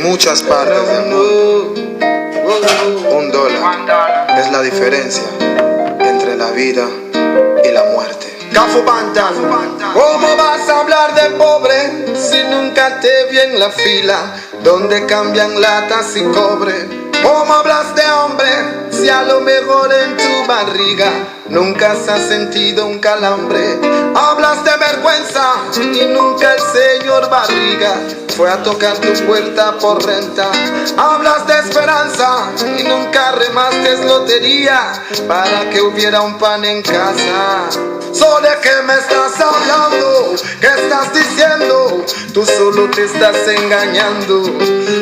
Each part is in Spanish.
muchas partes del mundo. $1 es la diferencia entre la vida y la muerte. Cafu Bantan, ¿cómo vas a hablar de pobre si nunca te vi en la fila donde cambian latas y cobre? ¿Cómo hablas de hombre si a lo mejor en tu barriga nunca se ha sentido un calambre? Hablas de vergüenza y nunca el señor Barriga fue a tocar tu puerta por renta. Hablas de esperanza y nunca remaste lotería para que hubiera un pan en casa. ¿Sobre qué me estás hablando? ¿Qué estás diciendo? Tú solo te estás engañando.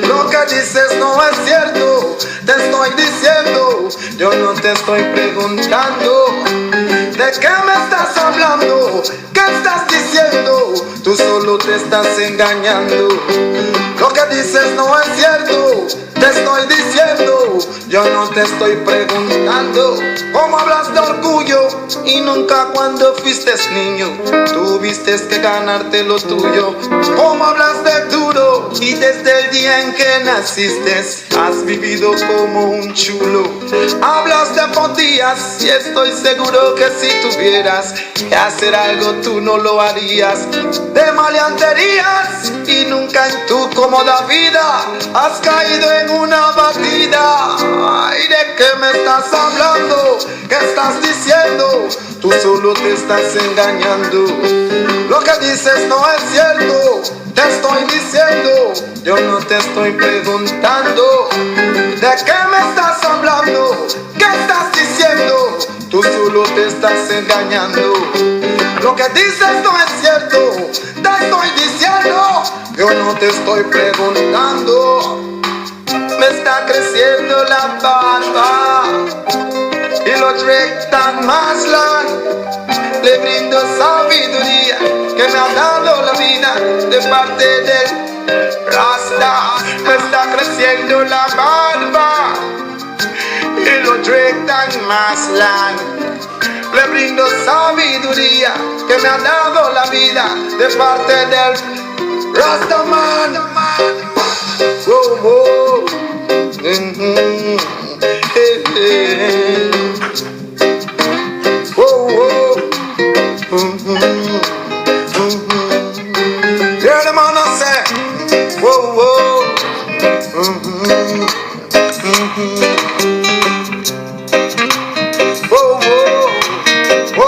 Lo que dices no es cierto. Te estoy diciendo, yo no te estoy preguntando. ¿De qué me estás hablando? ¿Qué estás diciendo? Tú solo te estás engañando. Lo que dices no es cierto. Te estoy diciendo, yo no te estoy preguntando. ¿Cómo hablas de orgullo y nunca cuando fuiste niño tuviste que ganarte lo tuyo? ¿Cómo hablas de duro y desde el día en que naciste has vivido como un chulo? Hablas de podías y estoy seguro que si tuvieras que hacer algo tú no lo harías. De maleanterías y nunca en tu cómoda vida has caído en una batida. Ay, ¿de qué me estás hablando? ¿Qué estás diciendo? Tú solo te estás engañando. Lo que dices no es cierto. Te estoy diciendo, yo no te estoy preguntando. ¿De qué me estás hablando? ¿Qué estás diciendo? Tú solo te estás engañando. Lo que dices no es cierto. Te estoy diciendo, yo no te estoy preguntando. Me está creciendo la barba y los rectan más largos. Le brindo sabiduría que me ha dado la vida de parte del Rasta. Me está creciendo la barba y los rectan más largos. Le brindo sabiduría que me ha dado la vida de parte del Rastaman. Oh, oh. Yeah, the man I say, whoa, whoa. Whoa, whoa, whoa,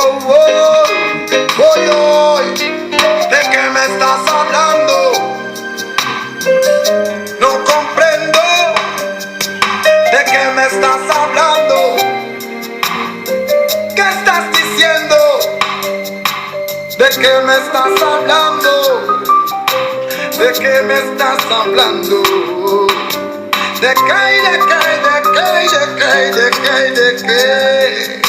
whoa, whoa, ¿de qué me estás hablando? No comprendo. ¿De qué me estás hablando? ¿Qué estás diciendo? ¿De qué me estás hablando? ¿De qué me estás hablando? ¿De qué, de qué, de qué, de qué, de qué, de qué?